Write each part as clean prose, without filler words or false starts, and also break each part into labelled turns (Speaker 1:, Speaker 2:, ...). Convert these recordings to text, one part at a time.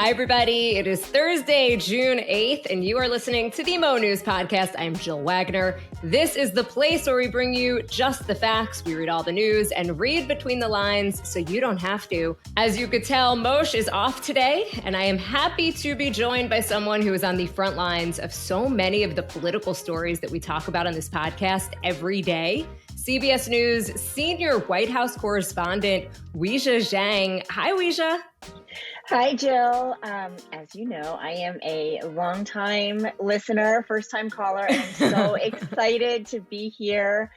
Speaker 1: Hi, everybody. It is Thursday, June 8th, and you are listening to the Mo News Podcast. I'm Jill Wagner. This is the place where we bring you just the facts. We read all the news and read between the lines so you don't have to. As you could tell, Moshe is off today, and I am happy to be joined by someone who is on the front lines of so many of the political stories that we talk about on this podcast every day. CBS News senior White House correspondent, Weijia Zhang. Hi, Weijia.
Speaker 2: Hi, Jill. As you know, I am a longtime listener, first-time caller, and I'm so excited to be here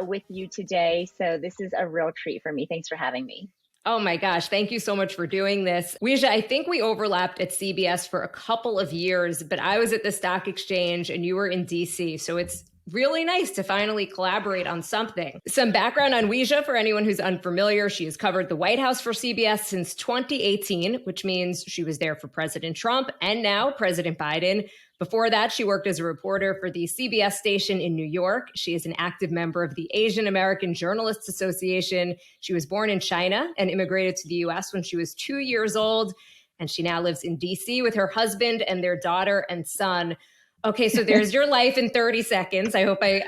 Speaker 2: with you today. So this is a real treat for me. Thanks for having me.
Speaker 1: Oh my gosh, thank you so much for doing this. Weijia, I think we overlapped at CBS for a couple of years, but I was at the stock exchange and you were in DC. So it's really nice to finally collaborate on something. Some background on Weijia for anyone who's unfamiliar. She has covered the White House for CBS since 2018, which means she was there for President Trump and now President Biden. Before that, she worked as a reporter for the CBS station in New York. She is an active member of the Asian American Journalists Association. She was born in China and immigrated to the U.S. when she was 2 years old. And she now lives in D.C. with her husband and their daughter and son. Okay, so there's your life in 30 seconds. I hope I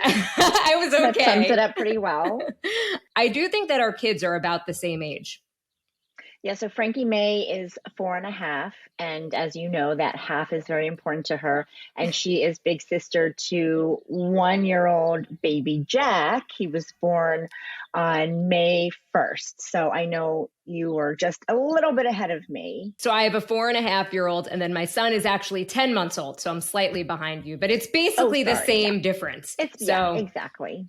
Speaker 1: was okay.
Speaker 2: That sums it up pretty well.
Speaker 1: I do think that our kids are about the same age.
Speaker 2: Yeah, so Frankie May is 4.5. And as you know, that half is very important to her. And she is big sister to 1-year-old baby Jack. He was born on May 1st. So I know you were just a little bit ahead of me.
Speaker 1: So I have a 4.5-year-old, and then my son is actually 10 months old. So I'm slightly behind you, but it's basically the same difference.
Speaker 2: Yeah, exactly.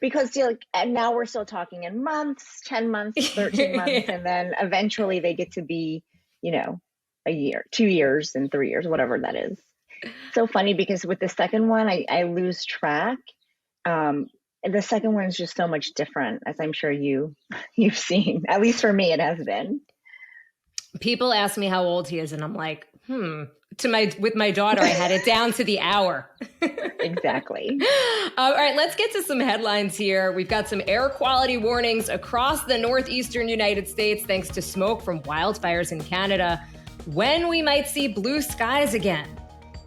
Speaker 2: Because and now we're still talking in months, 10 months, 13 months, and then eventually they get to be, a year, 2 years, and 3 years, whatever that is. So funny because with the second one, I lose track. The second one is just so much different, as I'm sure you've seen. At least for me, it has been.
Speaker 1: People ask me how old he is, and I'm like, With my daughter, I had it down to the hour.
Speaker 2: Exactly.
Speaker 1: All right, let's get to some headlines here. We've got some air quality warnings across the northeastern United States thanks to smoke from wildfires in Canada. When we might see blue skies again.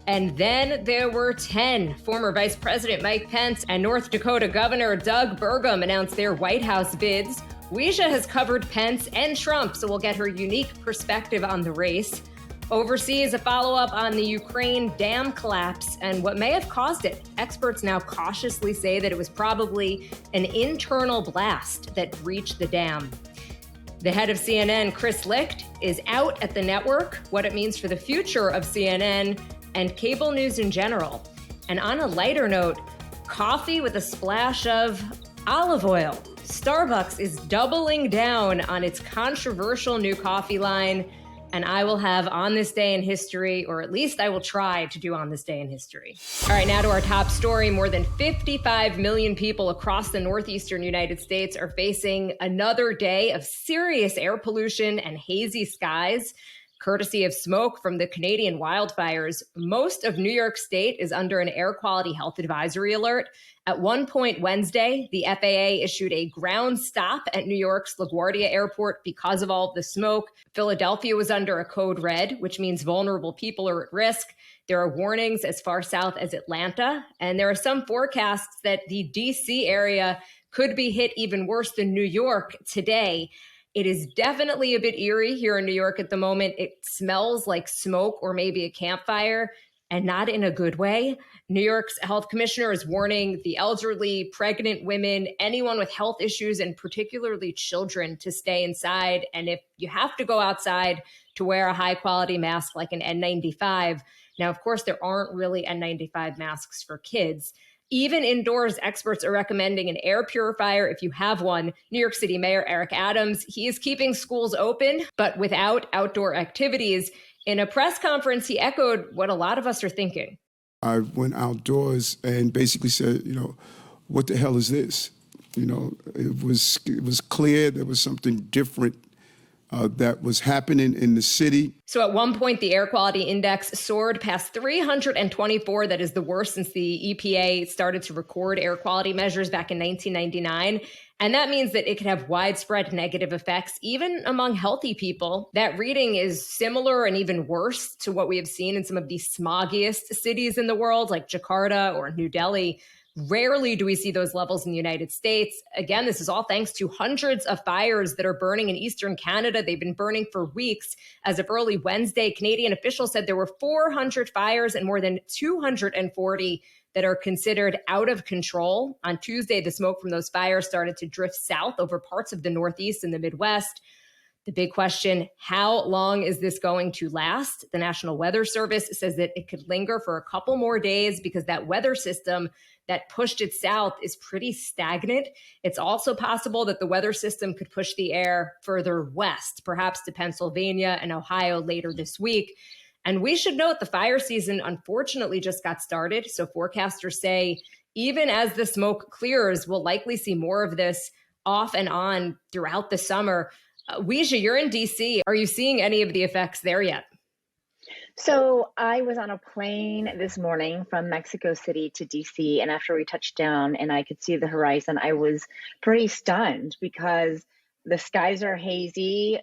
Speaker 1: And then there were 10. Former Vice President Mike Pence and North Dakota Governor Doug Burgum announced their White House bids. Weijia has covered Pence and Trump, so we'll get her unique perspective on the race. Overseas, a follow-up on the Ukraine dam collapse and what may have caused it. Experts now cautiously say that it was probably an internal blast that breached the dam. The head of CNN, Chris Licht, is out at the network, what it means for the future of CNN and cable news in general. And on a lighter note, coffee with a splash of olive oil. Starbucks is doubling down on its controversial new coffee line. And I will have On This Day in History, or at least I will try to do On This Day in History. All right, now to our top story. More than 55 million people across the northeastern United States are facing another day of serious air pollution and hazy skies, courtesy of smoke from the Canadian wildfires. Most of New York State is under an air quality health advisory alert. At one point Wednesday, the FAA issued a ground stop at New York's LaGuardia Airport because of all of the smoke. Philadelphia was under a code red, which means vulnerable people are at risk. There are warnings as far south as Atlanta, and there are some forecasts that the DC area could be hit even worse than New York today. It is definitely a bit eerie here in New York at the moment. It smells like smoke or maybe a campfire, and not in a good way. New York's health commissioner is warning the elderly, pregnant women, anyone with health issues, and particularly children to stay inside. And if you have to go outside, to wear a high quality mask like an N95. Now, of course, there aren't really N95 masks for kids. Even indoors, experts are recommending an air purifier if you have one. New York City Mayor Eric Adams, he is keeping schools open, but without outdoor activities. In a press conference, he echoed what a lot of us are thinking.
Speaker 3: I went outdoors and basically said, what the hell is this? It was clear there was something different that was happening in the city.
Speaker 1: So at one point, the air quality index soared past 324. That is the worst since the EPA started to record air quality measures back in 1999. And that means that it could have widespread negative effects, even among healthy people. That reading is similar and even worse to what we have seen in some of the smoggiest cities in the world, like Jakarta or New Delhi. Rarely do we see those levels in the United States. Again, this is all thanks to hundreds of fires that are burning in eastern Canada. They've been burning for weeks. As of early Wednesday, Canadian officials said there were 400 fires and more than 240 that are considered out of control. On Tuesday, the smoke from those fires started to drift south over parts of the Northeast and the Midwest. The big question, how long is this going to last? The National Weather Service says that it could linger for a couple more days because that weather system that pushed it south is pretty stagnant. It's also possible that the weather system could push the air further west, perhaps to Pennsylvania and Ohio later this week. And we should note the fire season, unfortunately, just got started. So forecasters say even as the smoke clears, we'll likely see more of this off and on throughout the summer. Weijia, you're in D.C. Are you seeing any of the effects there yet?
Speaker 2: So I was on a plane this morning from Mexico City to DC, and after we touched down and I could see the horizon, I was pretty stunned because the skies are hazy.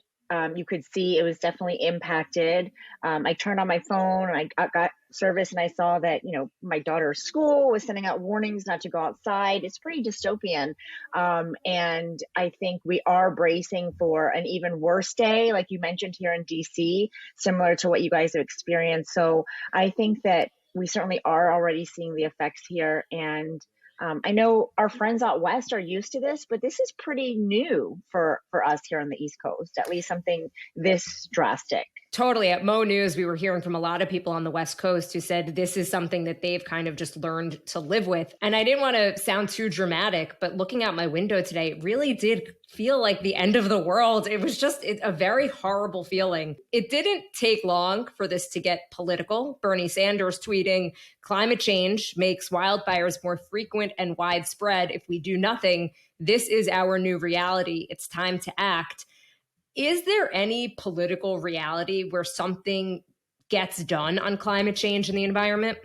Speaker 2: You could see it was definitely impacted. I turned on my phone, I got service, and I saw that, my daughter's school was sending out warnings not to go outside. It's pretty dystopian. And I think we are bracing for an even worse day, like you mentioned here in DC, similar to what you guys have experienced. So I think that we certainly are already seeing the effects here. And I know our friends out west are used to this, but this is pretty new for us here on the East Coast, at least something this drastic.
Speaker 1: Totally. At Mo News, we were hearing from a lot of people on the West Coast who said this is something that they've kind of just learned to live with. And I didn't want to sound too dramatic, but looking out my window today, it really did feel like the end of the world. It was just a very horrible feeling. It didn't take long for this to get political. Bernie Sanders tweeting, "Climate change makes wildfires more frequent and widespread. If we do nothing, this is our new reality. It's time to act." Is there any political reality where something gets done on climate change and the environment?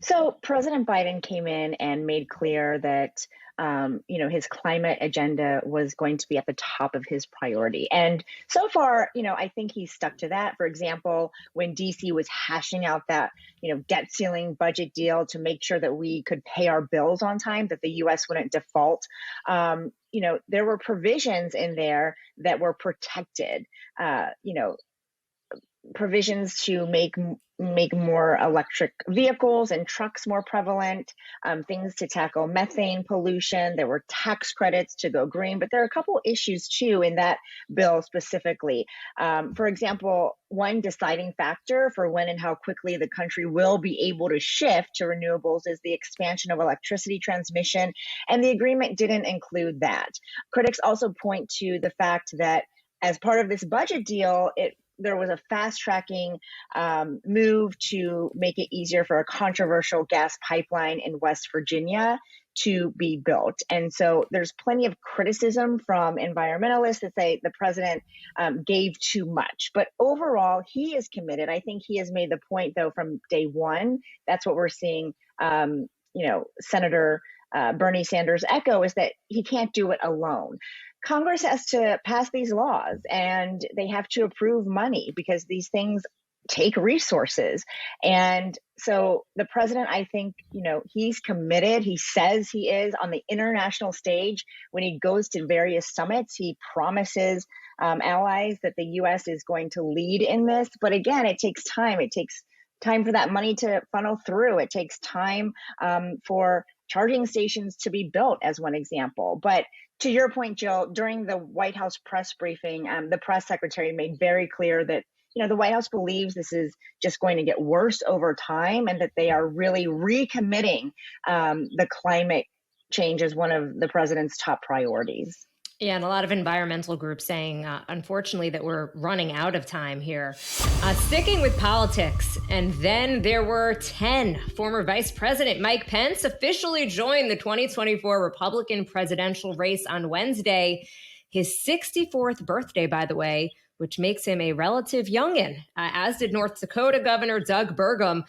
Speaker 2: So President Biden came in and made clear that, his climate agenda was going to be at the top of his priority. And so far, I think he's stuck to that. For example, when DC was hashing out that, debt ceiling budget deal to make sure that we could pay our bills on time, that the U.S. wouldn't default, there were provisions in there that were protected, provisions to make more electric vehicles and trucks more prevalent, things to tackle methane pollution. There were tax credits to go green, but there are a couple issues too in that bill specifically. For example, one deciding factor for when and how quickly the country will be able to shift to renewables is the expansion of electricity transmission, and the agreement didn't include that. Critics also point to the fact that as part of this budget deal, there was a fast-tracking move to make it easier for a controversial gas pipeline in West Virginia to be built. And so there's plenty of criticism from environmentalists that say the president gave too much. But overall, he is committed. I think he has made the point, though, from day one. That's what we're seeing, Senator Bernie Sanders echo, is that he can't do it alone. Congress has to pass these laws and they have to approve money because these things take resources. And so the president, I think, he's committed. He says he is on the international stage. When he goes to various summits, he promises allies that the U.S. is going to lead in this. But again, it takes time. It takes time for that money to funnel through. It takes time for charging stations to be built, as one example. But to your point, Jill, during the White House press briefing, the press secretary made very clear that, the White House believes this is just going to get worse over time and that they are really recommitting the climate change as one of the president's top priorities.
Speaker 1: Yeah, and a lot of environmental groups saying, unfortunately, that we're running out of time here. Sticking with politics, and then there were 10. Former Vice President Mike Pence officially joined the 2024 Republican presidential race on Wednesday. His 64th birthday, by the way, which makes him a relative youngin', as did North Dakota Governor Doug Burgum.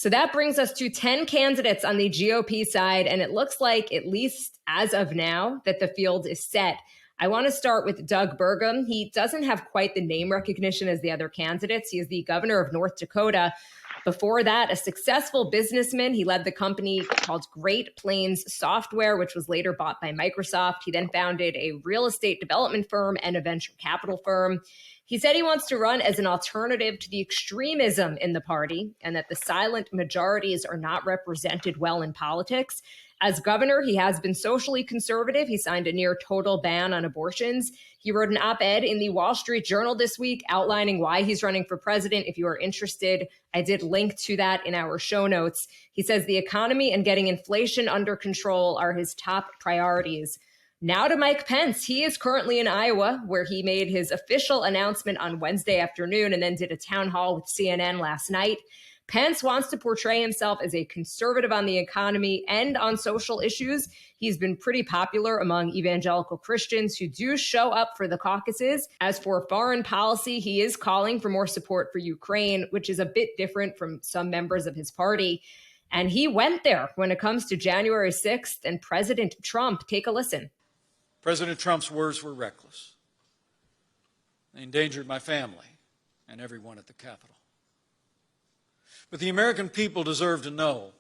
Speaker 1: So that brings us to 10 candidates on the GOP side, and it looks like, at least as of now, that the field is set. I want to start with Doug Burgum. He doesn't have quite the name recognition as the other candidates. He is the governor of North Dakota. Before that, a successful businessman. He led the company called Great Plains Software, which was later bought by Microsoft. He then founded a real estate development firm and a venture capital firm. He said he wants to run as an alternative to the extremism in the party and that the silent majorities are not represented well in politics. As governor, he has been socially conservative. He signed a near total ban on abortions. He wrote an op-ed in the Wall Street Journal this week outlining why he's running for president. If you are interested, I did link to that in our show notes. He says the economy and getting inflation under control are his top priorities. Now to Mike Pence. He is currently in Iowa, where he made his official announcement on Wednesday afternoon and then did a town hall with CNN last night. Pence wants to portray himself as a conservative on the economy and on social issues. He's been pretty popular among evangelical Christians who do show up for the caucuses. As for foreign policy, he is calling for more support for Ukraine, which is a bit different from some members of his party. And he went there when it comes to January 6th and President Trump. Take a listen.
Speaker 4: President Trump's words were reckless. They endangered my family and everyone at the Capitol. But the American people deserve to know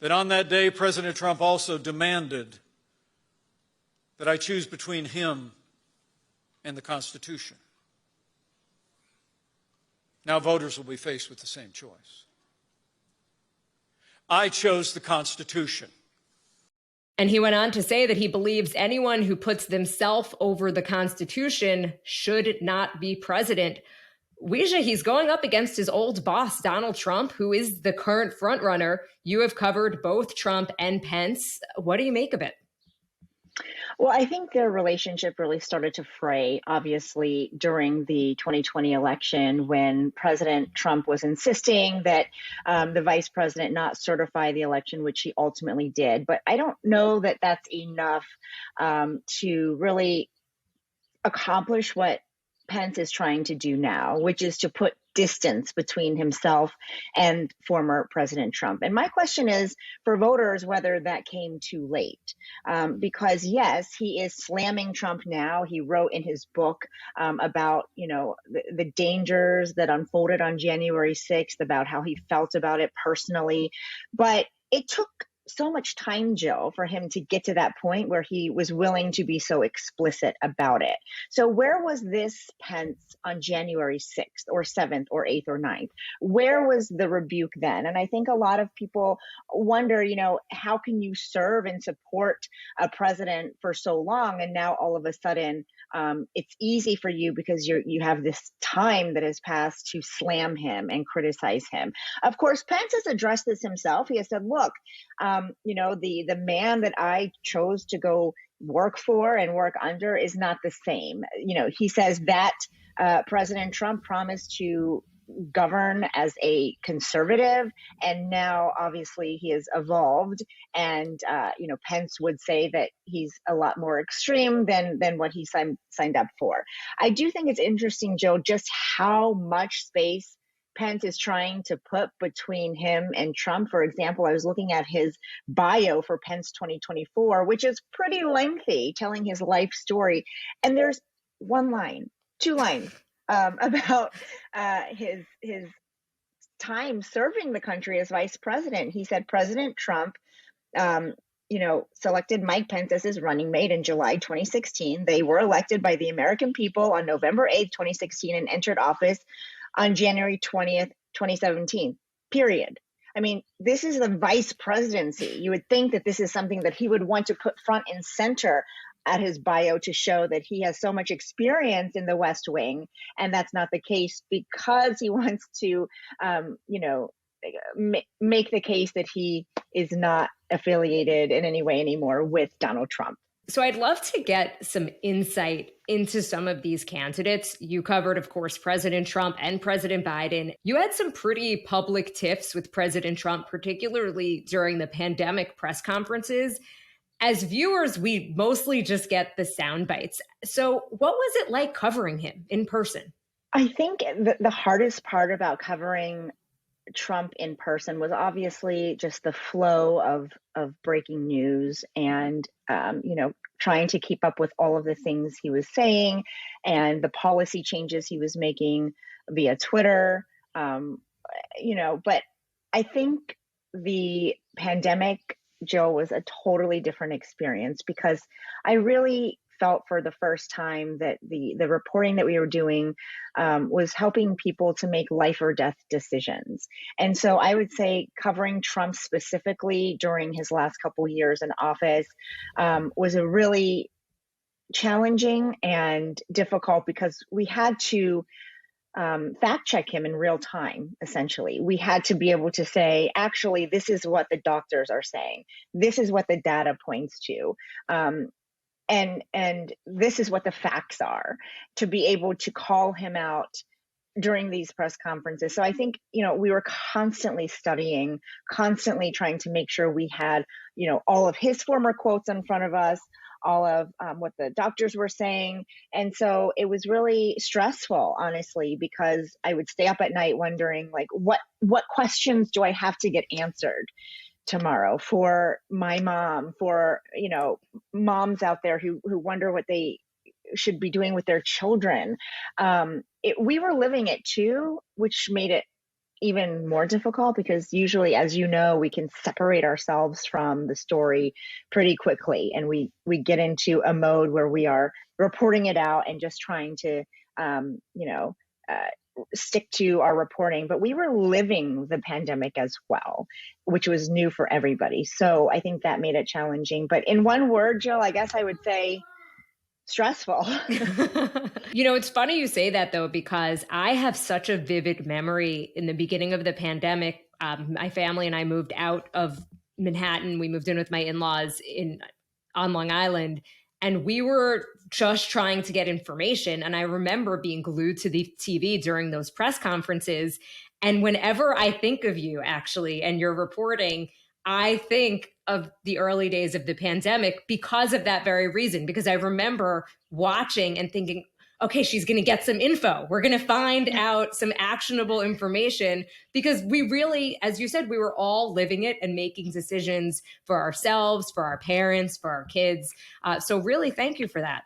Speaker 4: that on that day, President Trump also demanded that I choose between him and the Constitution. Now voters will be faced with the same choice. I chose the Constitution.
Speaker 1: And he went on to say that he believes anyone who puts themselves over the Constitution should not be president. Weijia, he's going up against his old boss, Donald Trump, who is the current frontrunner. You have covered both Trump and Pence. What do you make of it?
Speaker 2: Well, I think their relationship really started to fray, obviously, during the 2020 election when President Trump was insisting that the vice president not certify the election, which he ultimately did. But I don't know that that's enough to really accomplish what Pence is trying to do now, which is to put distance between himself and former President Trump. And my question is for voters whether that came too late. Because yes, he is slamming Trump now. He wrote in his book about, the dangers that unfolded on January 6th, about how he felt about it personally. But it took so much time, Jill, for him to get to that point where he was willing to be so explicit about it. So where was this Pence on January 6th or 7th or 8th or 9th? Where was the rebuke then? And I think a lot of people wonder, how can you serve and support a president for so long? And now all of a sudden, it's easy for you because you have this time that has passed to slam him and criticize him. Of course, Pence has addressed this himself. He has said, look, the man that I chose to go work for and work under is not the same. He says that President Trump promised to govern as a conservative, and now obviously he has evolved. And Pence would say that he's a lot more extreme than what he signed up for. I do think it's interesting, Joe, just how much space Pence is trying to put between him and Trump. For example, I was looking at his bio for Pence 2024, which is pretty lengthy, telling his life story. And there's two lines about his time serving the country as vice president. He said President Trump, selected Mike Pence as his running mate in July 2016. They were elected by the American people on November 8th, 2016, and entered office on January 20th, 2017, period. I mean, this is the vice presidency. You would think that this is something that he would want to put front and center at his bio to show that he has so much experience in the West Wing. And that's not the case because he wants to, make the case that he is not affiliated in any way anymore with Donald Trump.
Speaker 1: So I'd love to get some insight into some of these candidates. You covered, of course, President Trump and President Biden. You had some pretty public tiffs with President Trump, particularly during the pandemic press conferences. As viewers, we mostly just get the sound bites. So what was it like covering him in person?
Speaker 2: I think the hardest part about covering Trump in person was obviously just the flow of breaking news and, trying to keep up with all of the things he was saying and the policy changes he was making via Twitter. But I think the pandemic, Jill, was a totally different experience because I really felt for the first time that the reporting that we were doing was helping people to make life or death decisions. And so I would say covering Trump specifically during his last couple of years in office was a really challenging and difficult because we had to fact check him in real time, essentially. We had to be able to say, actually, this is what the doctors are saying. This is what the data points to. And this is what the facts are, to be able to call him out during these press conferences. So I think, we were constantly studying, constantly trying to make sure we had, all of his former quotes in front of us, all of what the doctors were saying. And so it was really stressful, honestly, because I would stay up at night wondering, like, what questions do I have to get answered tomorrow for my mom, for, moms out there who wonder what they should be doing with their children. We were living it too, which made it even more difficult because usually, as you know, we can separate ourselves from the story pretty quickly. And we get into a mode where we are reporting it out and just trying to, stick to our reporting. But we were living the pandemic as well, which was new for everybody. So I think that made it challenging. But in one word, Jill, I guess I would say stressful.
Speaker 1: It's funny you say that, though, because I have such a vivid memory in the beginning of the pandemic. My family and I moved out of Manhattan. We moved in with my in-laws on Long Island, and we were just trying to get information. And I remember being glued to the TV during those press conferences. And whenever I think of you, actually, and your reporting, I think of the early days of the pandemic because of that very reason, because I remember watching and thinking, okay, she's going to get some info. We're going to find out some actionable information because we really, as you said, we were all living it and making decisions for ourselves, for our parents, for our kids. So really, thank you for that.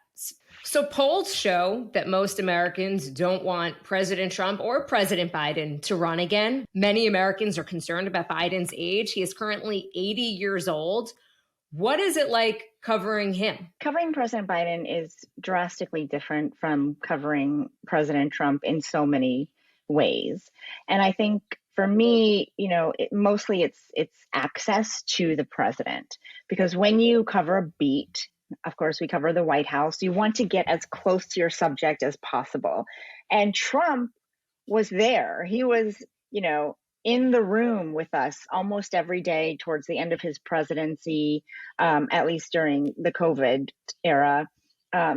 Speaker 1: So polls show that most Americans don't want President Trump or President Biden to run again. Many Americans are concerned about Biden's age. He is currently 80 years old. What is it like covering him?
Speaker 2: Covering President Biden is drastically different from covering President Trump in so many ways. And I think for me, mostly it's access to the president, because when you cover a beat, of course, we cover the White House, you want to get as close to your subject as possible. And Trump was there. He was, in the room with us almost every day towards the end of his presidency, at least during the COVID era.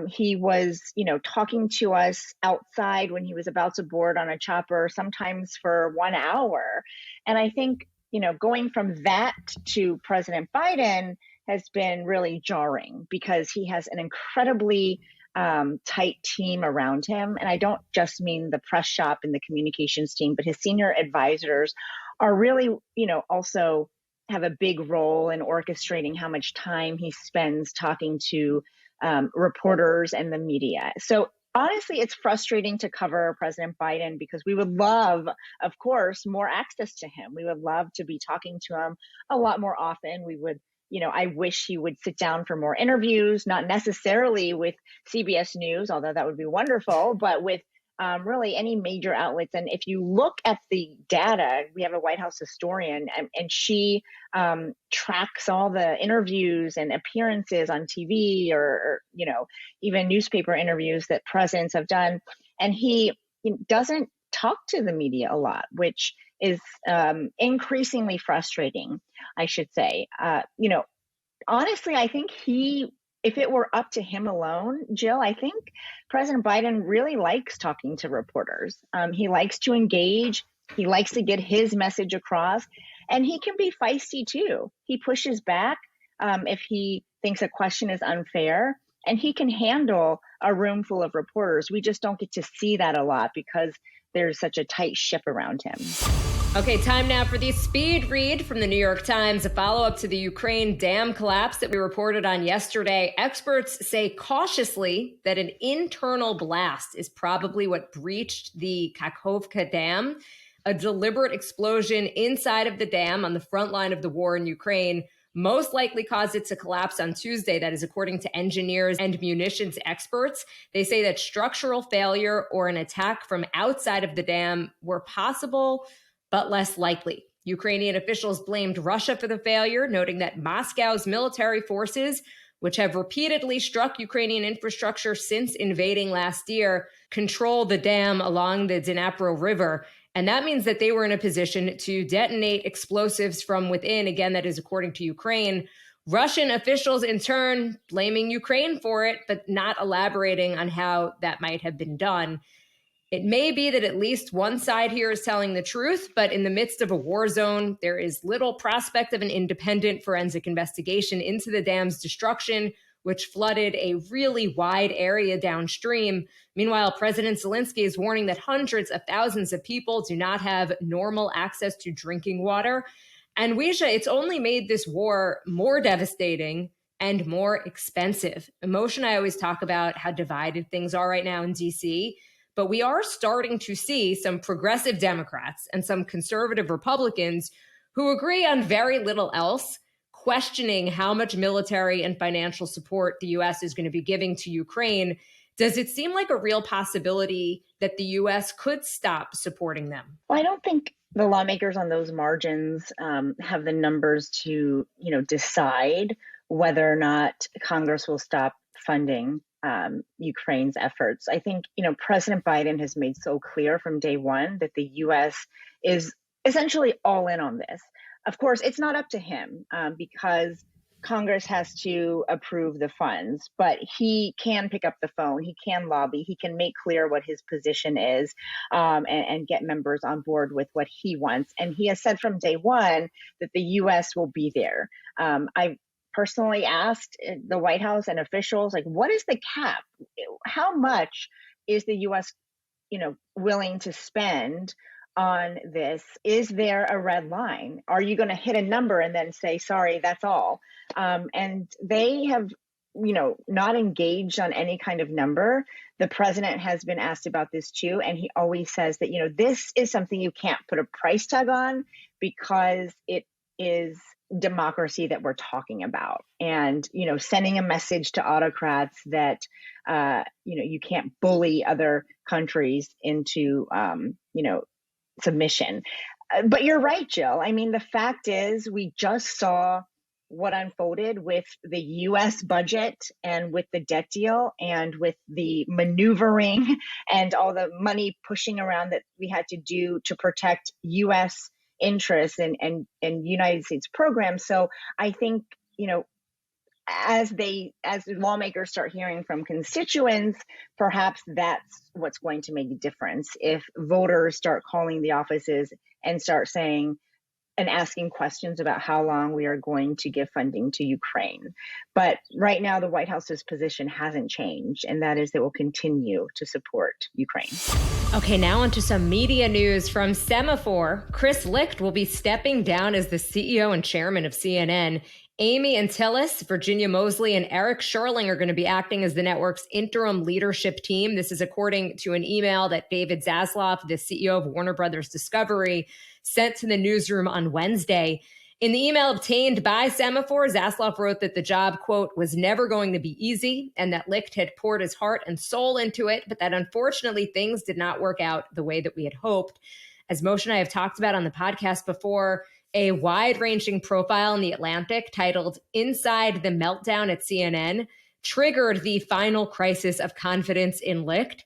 Speaker 2: He was, talking to us outside when he was about to board on a chopper, sometimes for 1 hour. And I think, going from that to President Biden has been really jarring because he has an incredibly tight team around him. And I don't just mean the press shop and the communications team, but his senior advisors are really, also have a big role in orchestrating how much time he spends talking to reporters and the media. So honestly, it's frustrating to cover President Biden because we would love, of course, more access to him. We would love to be talking to him a lot more often. We would, I wish he would sit down for more interviews, not necessarily with CBS News, although that would be wonderful, but with really any major outlets. And if you look at the data, we have a White House historian, and she tracks all the interviews and appearances on TV or even newspaper interviews that presidents have done. And he doesn't talk to the media a lot, which is increasingly frustrating, I should say. Honestly, I think if it were up to him alone, Jill, I think President Biden really likes talking to reporters. He likes to engage. He likes to get his message across. And he can be feisty too. He pushes back if he thinks a question is unfair. And he can handle a room full of reporters. We just don't get to see that a lot because there's such a tight ship around him.
Speaker 1: Okay, time now for the speed read from the New York Times, a follow-up to the Ukraine dam collapse that we reported on yesterday. Experts say cautiously that an internal blast is probably what breached the Kakhovka Dam. A deliberate explosion inside of the dam on the front line of the war in Ukraine most likely caused it to collapse on Tuesday. That is according to engineers and munitions experts. They say that structural failure or an attack from outside of the dam were possible, but less likely. Ukrainian officials blamed Russia for the failure, noting that Moscow's military forces, which have repeatedly struck Ukrainian infrastructure since invading last year, control the dam along the Dnipro River. And that means that they were in a position to detonate explosives from within. Again, that is according to Ukraine. Russian officials, in turn, blaming Ukraine for it, but not elaborating on how that might have been done. It may be that at least one side here is telling the truth, but in the midst of a war zone, there is little prospect of an independent forensic investigation into the dam's destruction, which flooded a really wide area downstream. Meanwhile, President Zelensky is warning that hundreds of thousands of people do not have normal access to drinking water. And Weijia, it's only made this war more devastating and more expensive. Emotion, I always talk about how divided things are right now in DC. But we are starting to see some progressive Democrats and some conservative Republicans who agree on very little else, questioning how much military and financial support the U.S. is going to be giving to Ukraine. Does it seem like a real possibility that the U.S. could stop supporting them?
Speaker 2: Well, I don't think the lawmakers on those margins have the numbers to, decide whether or not Congress will stop funding Ukraine's efforts. I think, President Biden has made so clear from day one that the U.S. is essentially all in on this. Of course, it's not up to him because Congress has to approve the funds, but he can pick up the phone, he can lobby, he can make clear what his position is and get members on board with what he wants. And he has said from day one that the U.S. will be there. I've personally asked the White House and officials, what is the cap? How much is the U.S., willing to spend on this? Is there a red line? Are you going to hit a number and then say, sorry, that's all? And they have, not engaged on any kind of number. The president has been asked about this too. And he always says that, this is something you can't put a price tag on because it is democracy that we're talking about, and sending a message to autocrats that you can't bully other countries into submission. But you're right, Jill. I mean, the fact is we just saw what unfolded with the U.S. budget and with the debt deal and with the maneuvering and all the money pushing around that we had to do to protect U.S. interests and United States programs. So I think, as lawmakers start hearing from constituents, perhaps that's what's going to make a difference. If voters start calling the offices and start saying and asking questions about how long we are going to give funding to Ukraine. But right now, the White House's position hasn't changed, and that is that we'll continue to support Ukraine.
Speaker 1: Okay, now onto some media news from Semaphore. Chris Licht will be stepping down as the CEO and chairman of CNN. Amy Antilles, Virginia Mosley, and Eric Sherling are going to be acting as the network's interim leadership team. This is according to an email that David Zaslav, the CEO of Warner Brothers Discovery, sent to the newsroom on Wednesday. In the email obtained by Semaphore, Zaslav wrote that the job, quote, was never going to be easy and that Licht had poured his heart and soul into it, but that unfortunately things did not work out the way that we had hoped. As Moshe and I have talked about on the podcast before, a wide-ranging profile in The Atlantic titled Inside the Meltdown at CNN triggered the final crisis of confidence in Licht.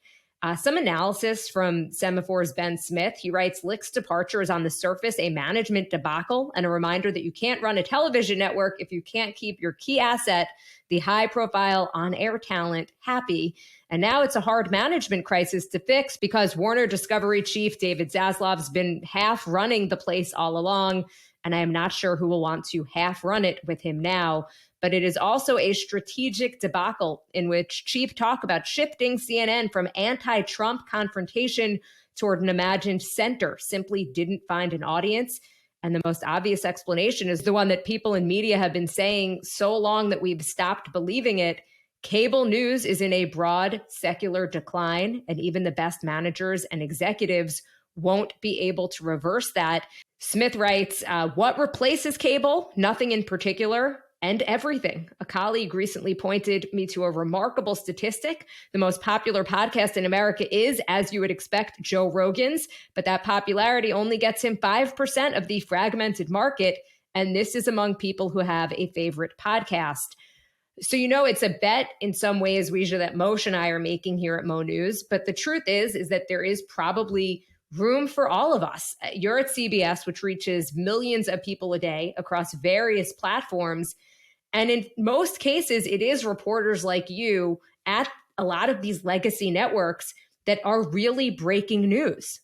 Speaker 1: Some analysis from Semaphore's Ben Smith. He writes, Licht's departure is on the surface a management debacle and a reminder that you can't run a television network if you can't keep your key asset, the high-profile on-air talent, happy. And now it's a hard management crisis to fix because Warner Discovery chief David Zaslav's been half running the place all along, and I am not sure who will want to half run it with him now. but it is also a strategic debacle in which cheap talk about shifting CNN from anti-Trump confrontation toward an imagined center simply didn't find an audience. And the most obvious explanation is the one that people in media have been saying so long that we've stopped believing it. Cable news is in a broad secular decline, and even the best managers and executives won't be able to reverse that. Smith writes, what replaces cable? Nothing in particular. And everything. A colleague recently pointed me to a remarkable statistic. The most popular podcast in America is, as you would expect, Joe Rogan's, but that popularity only gets him 5% of the fragmented market. And this is among people who have a favorite podcast. So, it's a bet in some ways, Weijia, that Moshe and I are making here at Mo News. But the truth is that there is probably room for all of us. You're at CBS, which reaches millions of people a day across various platforms. And in most cases, it is reporters like you at a lot of these legacy networks that are really breaking news.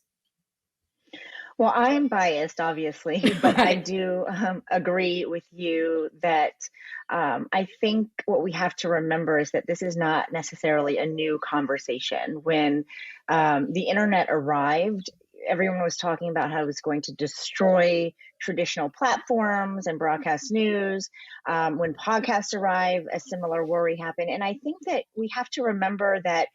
Speaker 2: Well, I am biased, obviously, but I do agree with you that I think what we have to remember is that this is not necessarily a new conversation. When the internet arrived, everyone was talking about how it was going to destroy traditional platforms and broadcast news. When podcasts arrived, a similar worry happened. And I think that we have to remember that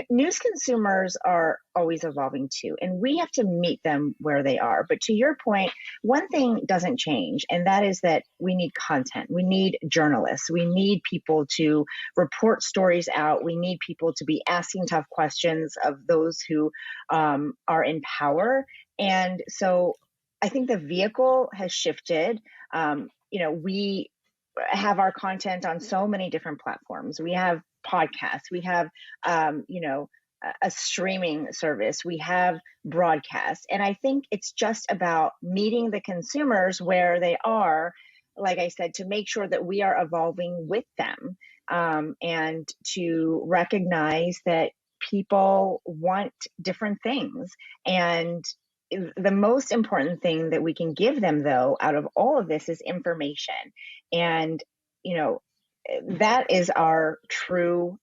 Speaker 2: news consumers are always evolving too, and we have to meet them where they are. But to your point, one thing doesn't change, and that is that we need content. We need journalists. We need people to report stories out. We need people to be asking tough questions of those who are in power. And so I think the vehicle has shifted. We have our content on so many different platforms. We have podcasts, we have, a streaming service, we have broadcast. And I think it's just about meeting the consumers where they are, like I said, to make sure that we are evolving with them, and to recognize that people want different things. And the most important thing that we can give them, though, out of all of this is information. And, that is our true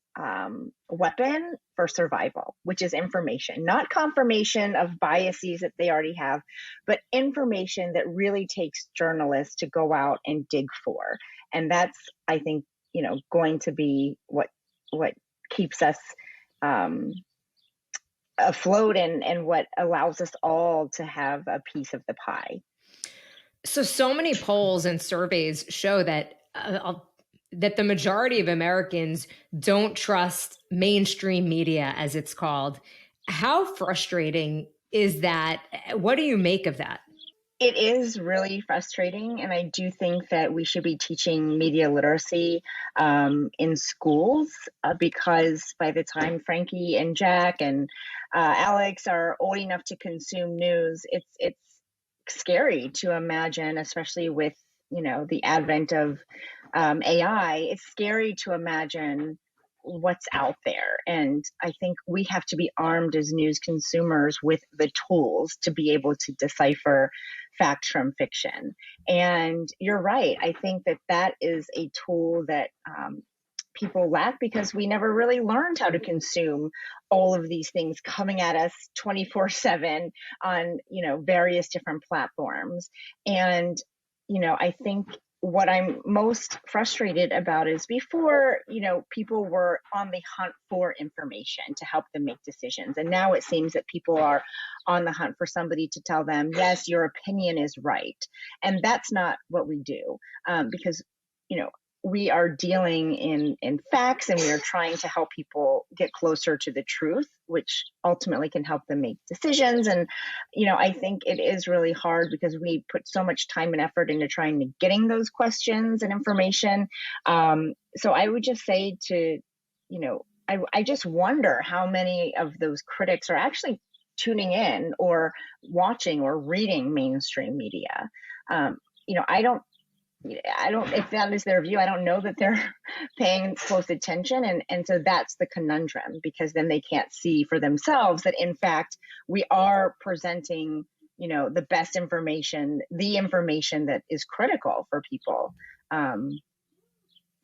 Speaker 2: weapon for survival, which is information, not confirmation of biases that they already have, but information that really takes journalists to go out and dig for. And that's, I think, going to be what keeps us afloat and what allows us all to have a piece of the pie.
Speaker 1: So many polls and surveys show that that the majority of Americans don't trust mainstream media, as it's called. How frustrating is that? What do you make of that?
Speaker 2: It is really frustrating, and I do think that we should be teaching media literacy in schools, because by the time Frankie and Jack and Alex are old enough to consume news, it's scary to imagine, especially with the advent of AI. It's scary to imagine what's out there. And I think we have to be armed as news consumers with the tools to be able to decipher fact from fiction. And you're right. I think that is a tool that people lack because we never really learned how to consume all of these things coming at us 24/7 on, various different platforms. And, I think what I'm most frustrated about is before, people were on the hunt for information to help them make decisions. And now it seems that people are on the hunt for somebody to tell them, yes, your opinion is right. And that's not what we do, because, we are dealing in facts, and we are trying to help people get closer to the truth, which ultimately can help them make decisions. And, I think it is really hard because we put so much time and effort into trying to getting those questions and information. So I would just say to, I just wonder how many of those critics are actually tuning in or watching or reading mainstream media. I don't, if that is their view, I don't know that they're paying close attention. And so that's the conundrum, because then they can't see for themselves that, in fact, we are presenting, the best information, the information that is critical for people.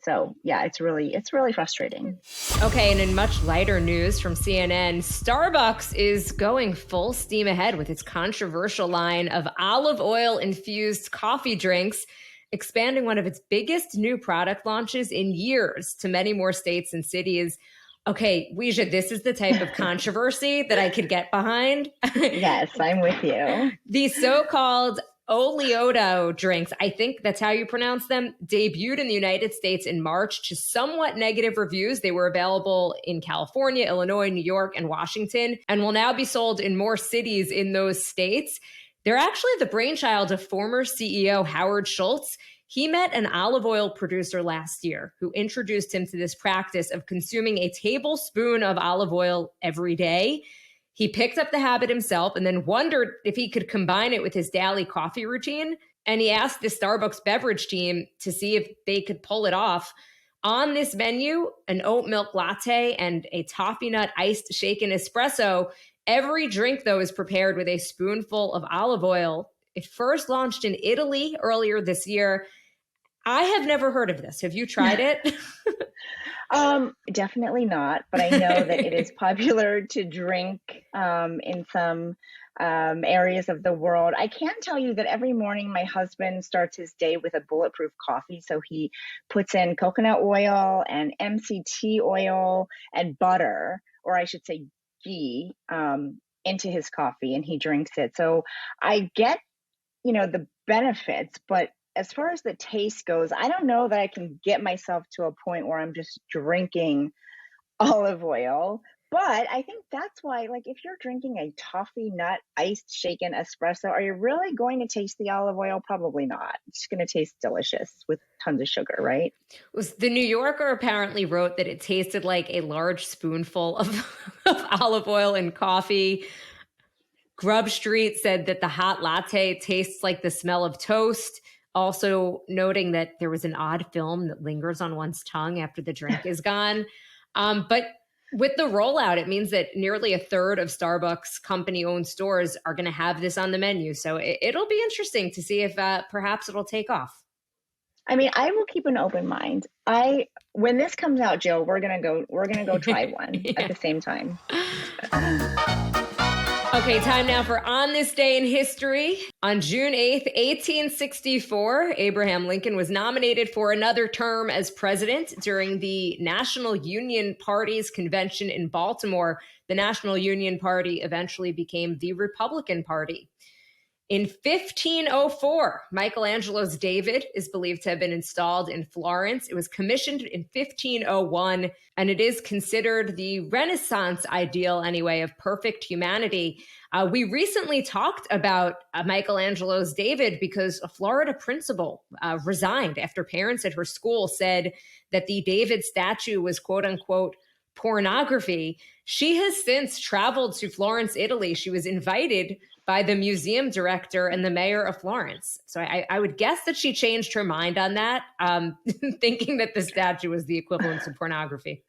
Speaker 2: So yeah, it's really frustrating.
Speaker 1: Okay, and in much lighter news from CNN, Starbucks is going full steam ahead with its controversial line of olive oil infused coffee drinks, expanding one of its biggest new product launches in years to many more states and cities. Okay, Weijia, this is the type of controversy that I could get behind.
Speaker 2: Yes, I'm with you.
Speaker 1: The so-called Oleoto drinks, I think that's how you pronounce them, debuted in the United States in March to somewhat negative reviews. They were available in California, Illinois, New York, and Washington, and will now be sold in more cities in those states. They're actually the brainchild of former CEO Howard Schultz. He met an olive oil producer last year who introduced him to this practice of consuming a tablespoon of olive oil every day. He picked up the habit himself and then wondered if he could combine it with his daily coffee routine. And he asked the Starbucks beverage team to see if they could pull it off. On this menu, an oat milk latte and a toffee nut iced shaken espresso. Every drink, though, is prepared with a spoonful of olive oil. It first launched in Italy earlier this year. I have never heard of this. Have you tried it?
Speaker 2: Definitely not, but I know that it is popular to drink in some areas of the world. I can tell you that every morning my husband starts his day with a bulletproof coffee. So he puts in coconut oil and MCT oil and butter, or I should say ghee, into his coffee, and he drinks it. So I get, the benefits, but as far as the taste goes, I don't know that I can get myself to a point where I'm just drinking olive oil. But I think that's why, if you're drinking a toffee nut iced shaken espresso, are you really going to taste the olive oil? Probably not. It's going to taste delicious with tons of sugar, right?
Speaker 1: The New Yorker apparently wrote that it tasted like a large spoonful of olive oil and coffee. Grub Street said that the hot latte tastes like the smell of toast. Also noting that there was an odd film that lingers on one's tongue after the drink is gone. But with the rollout, it means that nearly a third of Starbucks company-owned stores are going to have this on the menu. So it'll be interesting to see if perhaps it'll take off.
Speaker 2: I mean, I will keep an open mind. When this comes out, Jill, we're gonna go try one at the same time.
Speaker 1: Okay, time now for On This Day in History. On June 8th, 1864, Abraham Lincoln was nominated for another term as president during the National Union Party's convention in Baltimore. The National Union Party eventually became the Republican Party. In 1504, Michelangelo's David is believed to have been installed in Florence. It was commissioned in 1501, and it is considered the Renaissance ideal, anyway, of perfect humanity. We recently talked about Michelangelo's David because a Florida principal resigned after parents at her school said that the David statue was, quote unquote, pornography. She has since traveled to Florence, Italy. She was invited by the museum director and the mayor of Florence. So I would guess that she changed her mind on that, thinking that the statue was the equivalent to pornography.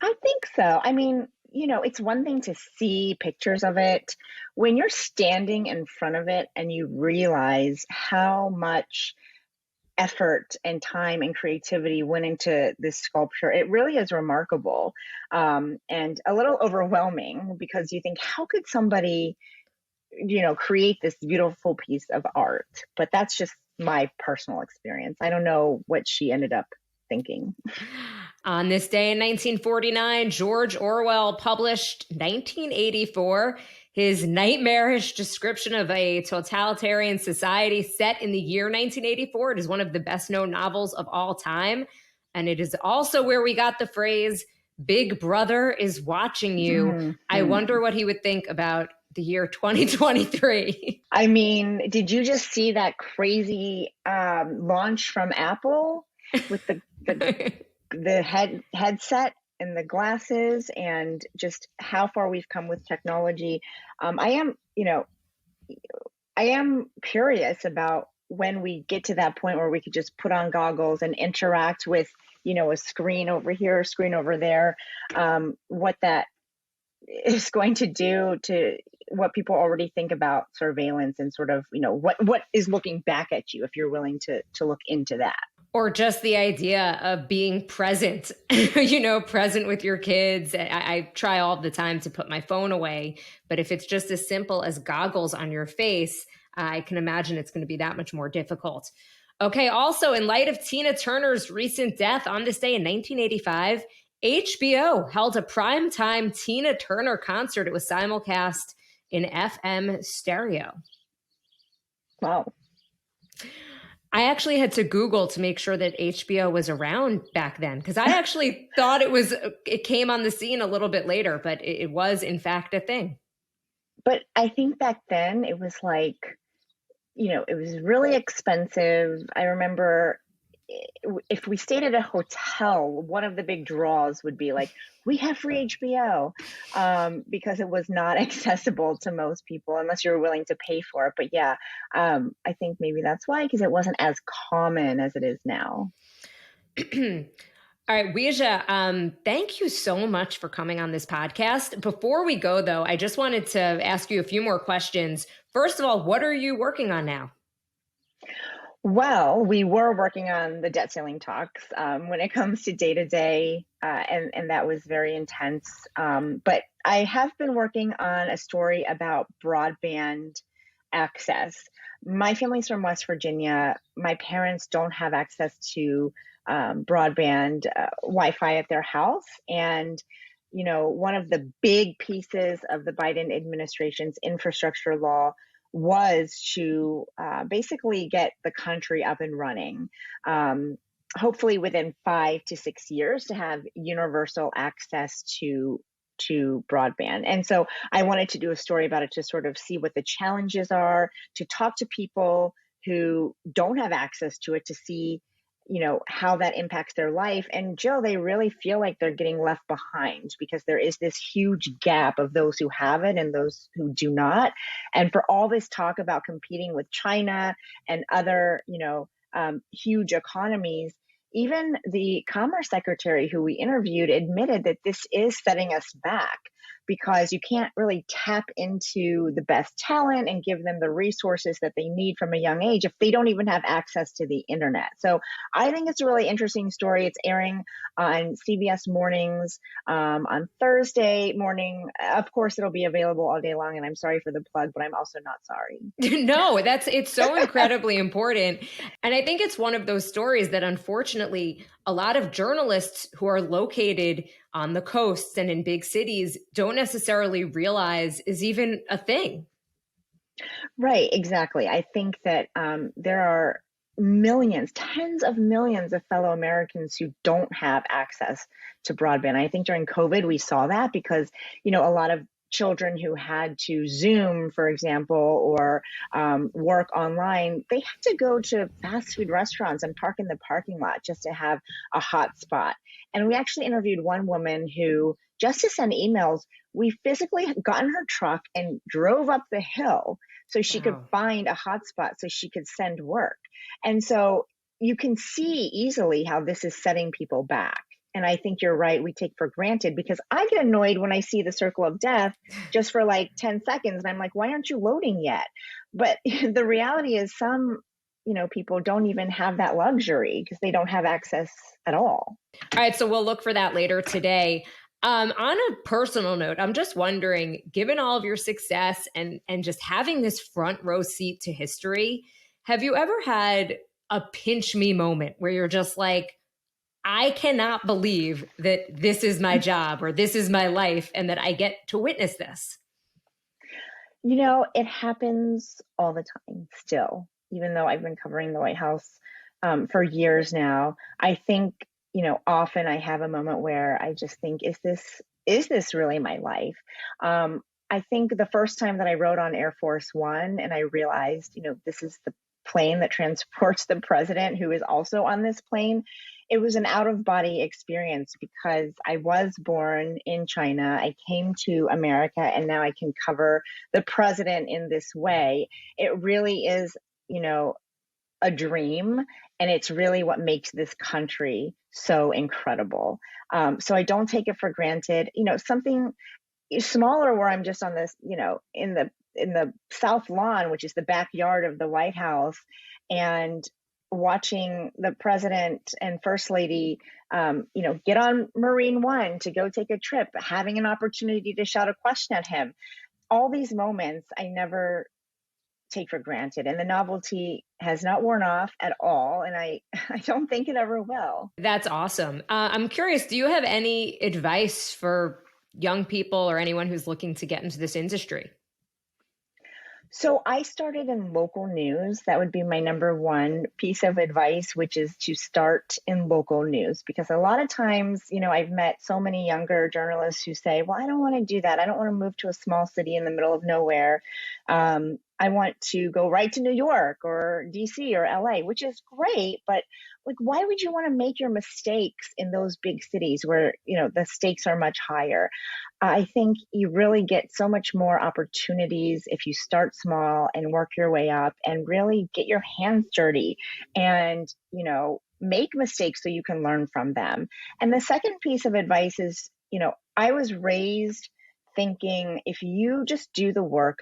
Speaker 2: I think so. I mean, it's one thing to see pictures of it. When you're standing in front of it and you realize how much effort and time and creativity went into this sculpture, it really is remarkable, and a little overwhelming, because you think, how could somebody create this beautiful piece of art? But that's just my personal experience. I don't know what she ended up thinking.
Speaker 1: On this day in 1949, George Orwell published 1984, his nightmarish description of a totalitarian society set in the year 1984. It is one of the best-known novels of all time, and it is also where we got the phrase, "Big Brother is watching you." Mm-hmm. I wonder what he would think about the year 2023. I
Speaker 2: mean, did you just see that crazy launch from Apple with the headset and the glasses, and just how far we've come with technology? I am curious about when we get to that point where we could just put on goggles and interact with, a screen over here, a screen over there, what that is going to do to what people already think about surveillance, and sort of, what is looking back at you, if you're willing to look into that.
Speaker 1: Or just the idea of being present, present with your kids. I try all the time to put my phone away, but if it's just as simple as goggles on your face, I can imagine it's going to be that much more difficult. Okay, also, in light of Tina Turner's recent death on this day in 1985, HBO held a primetime Tina Turner concert. It was simulcast in FM stereo.
Speaker 2: Wow.
Speaker 1: I actually had to Google to make sure that HBO was around back then, because I actually thought it came on the scene a little bit later, but it was in fact a thing.
Speaker 2: But I think back then it was like, it was really expensive. I remember if we stayed at a hotel, one of the big draws would be like, we have free HBO, because it was not accessible to most people unless you were willing to pay for it. But yeah, I think maybe that's why, because it wasn't as common as it is now.
Speaker 1: All right, Weijia, thank you so much for coming on this podcast. Before we go, though, I just wanted to ask you a few more questions. First of all, what are you working on now?
Speaker 2: Well, we were working on the debt ceiling talks when it comes to day-to-day, and that was very intense. But I have been working on a story about broadband access. My family's from West Virginia. My parents don't have access to broadband Wi-Fi at their house. And, one of the big pieces of the Biden administration's infrastructure law was to basically get the country up and running, hopefully within 5 to 6 years, to have universal access to broadband. And so I wanted to do a story about it to sort of see what the challenges are, to talk to people who don't have access to it, to see how that impacts their life. And Jill, they really feel like they're getting left behind because there is this huge gap of those who have it and those who do not. And for all this talk about competing with China and other, huge economies, even the Commerce Secretary who we interviewed admitted that this is setting us back, because you can't really tap into the best talent and give them the resources that they need from a young age if they don't even have access to the internet. So I think it's a really interesting story. It's airing on CBS mornings on Thursday morning. Of course, it'll be available all day long. And I'm sorry for the plug, but I'm also not sorry.
Speaker 1: No, it's so incredibly important. And I think it's one of those stories that unfortunately a lot of journalists who are located on the coasts and in big cities don't necessarily realize is even a thing.
Speaker 2: Right, exactly. I think that there are millions, tens of millions of fellow Americans who don't have access to broadband. I think during COVID, we saw that because, a lot of children who had to Zoom, for example, or work online, they had to go to fast food restaurants and park in the parking lot just to have a hotspot. And we actually interviewed one woman who, just to send emails, we physically got in her truck and drove up the hill so she could find a hotspot so she could send work. And so you can see easily how this is setting people back. And I think you're right. We take for granted, because I get annoyed when I see the circle of death just for like 10 seconds. And I'm like, why aren't you loading yet? But the reality is some, people don't even have that luxury because they don't have access at all.
Speaker 1: All right. So we'll look for that later today. On a personal note, I'm just wondering, given all of your success and just having this front row seat to history, have you ever had a pinch me moment where you're just like, I cannot believe that this is my job or this is my life and that I get to witness this?
Speaker 2: It happens all the time still, even though I've been covering the White House for years now. I think, often I have a moment where I just think, is this really my life? I think the first time that I rode on Air Force One and I realized, this is the plane that transports the president, who is also on this plane. It was an out-of-body experience because I was born in China. I came to America, and now I can cover the president in this way. It really is, a dream, and it's really what makes this country so incredible. So I don't take it for granted. Something smaller where I'm just on this, in the South Lawn, which is the backyard of the White House, and watching the president and first lady, get on Marine One to go take a trip, having an opportunity to shout a question at him. All these moments I never take for granted, and the novelty has not worn off at all, and I don't think it ever will.
Speaker 1: That's awesome. I'm curious, do you have any advice for young people or anyone who's looking to get into this industry?
Speaker 2: So I started in local news. That would be my number one piece of advice, which is to start in local news. Because a lot of times, I've met so many younger journalists who say, well, I don't want to do that. I don't want to move to a small city in the middle of nowhere. I want to go right to New York or DC or LA, which is great. But why would you want to make your mistakes in those big cities where, the stakes are much higher? I think you really get so much more opportunities if you start small and work your way up and really get your hands dirty and, make mistakes so you can learn from them. And the second piece of advice is, I was raised thinking if you just do the work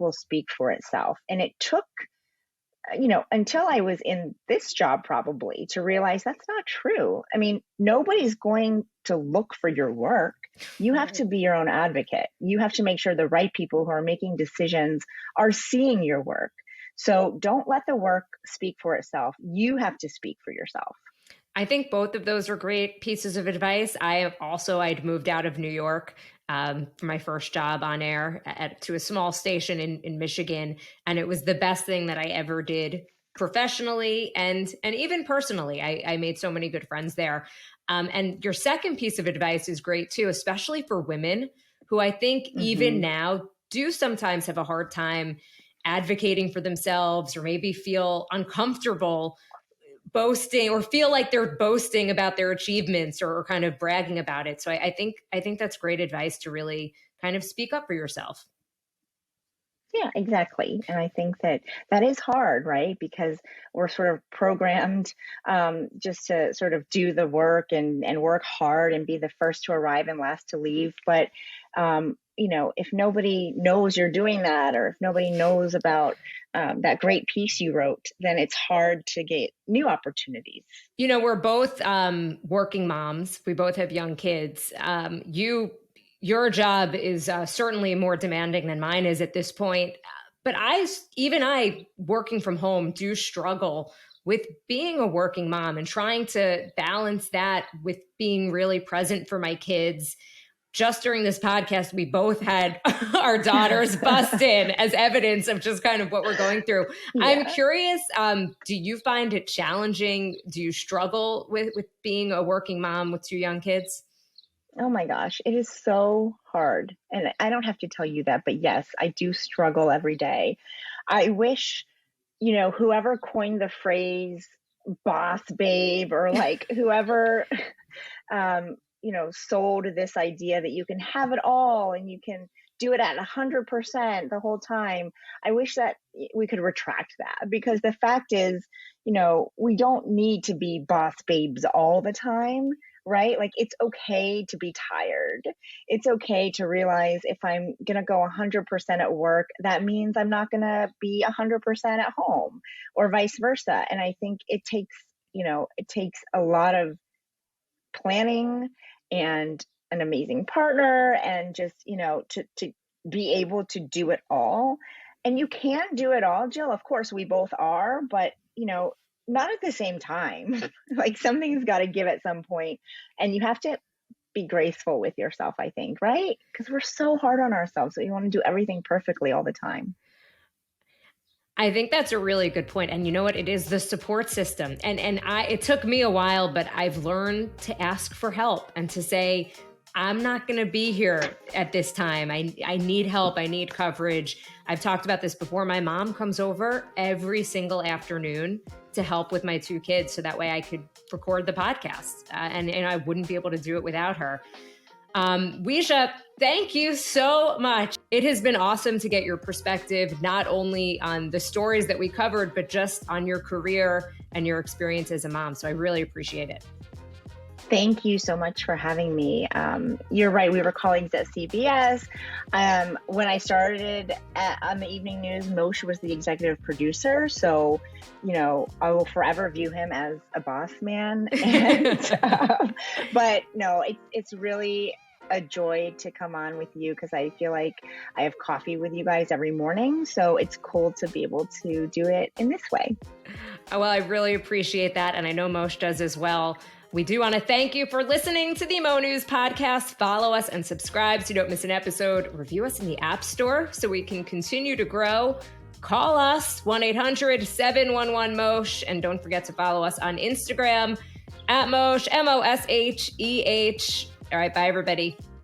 Speaker 2: will speak for itself. And it took, until I was in this job probably to realize that's not true. I mean, nobody's going to look for your work. You have to be your own advocate. You have to make sure the right people who are making decisions are seeing your work. So don't let the work speak for itself. You have to speak for yourself.
Speaker 1: I think both of those are great pieces of advice. I'd moved out of New York for my first job on air to a small station in Michigan. And it was the best thing that I ever did professionally and even personally. I made so many good friends there. And your second piece of advice is great too, especially for women who I think even now do sometimes have a hard time advocating for themselves or maybe feel uncomfortable boasting or feel like they're boasting about their achievements or kind of bragging about it. So I think that's great advice to really kind of speak up for yourself.
Speaker 2: Yeah, exactly. And I think that is hard, right? Because we're sort of programmed just to sort of do the work and work hard and be the first to arrive and last to leave. But, if nobody knows you're doing that, or if nobody knows about that great piece you wrote, then it's hard to get new opportunities.
Speaker 1: We're both working moms. We both have young kids. Your job is certainly more demanding than mine is at this point. But I, working from home, do struggle with being a working mom and trying to balance that with being really present for my kids. Just during this podcast, we both had our daughters bust in as evidence of just kind of what we're going through. Yeah. I'm curious, do you find it challenging? Do you struggle with being a working mom with two young kids?
Speaker 2: Oh my gosh, it is so hard. And I don't have to tell you that, but yes, I do struggle every day. I wish, whoever coined the phrase boss babe or whoever, sold this idea that you can have it all and you can do it at 100% the whole time. I wish that we could retract that, because the fact is, we don't need to be boss babes all the time. Right? It's okay to be tired. It's okay to realize if I'm going to go 100% at work, that means I'm not going to be 100% at home, or vice versa. And I think it takes a lot of planning and an amazing partner and just, to be able to do it all. And you can do it all, Jill. Of course, we both are, but, not at the same time. Something's got to give at some point, and you have to be graceful with yourself, I think, right? Because we're so hard on ourselves that we want to do everything perfectly all the time.
Speaker 1: I think that's a really good point. And you know what? It is the support system. And it took me a while, but I've learned to ask for help and to say, I'm not going to be here at this time. I need help. I need coverage. I've talked about this before. My mom comes over every single afternoon to help with my two kids, so that way I could record the podcast. And I wouldn't be able to do it without her. Weijia, thank you so much. It has been awesome to get your perspective, not only on the stories that we covered, but just on your career and your experience as a mom. So I really appreciate it.
Speaker 2: Thank you so much for having me. You're right. We were colleagues at CBS. When I started on the evening news, Moshe was the executive producer. So, I will forever view him as a boss man. But no, it's really a joy to come on with you because I feel like I have coffee with you guys every morning. So it's cool to be able to do it in this way.
Speaker 1: Well, I really appreciate that. And I know Moshe does as well. We do want to thank you for listening to the Mo News podcast. Follow us and subscribe so you don't miss an episode. Review us in the App Store so we can continue to grow. Call us, 1-800-711-MOSH. And don't forget to follow us on Instagram, @Mosh, MOSHEH. All right, bye, everybody.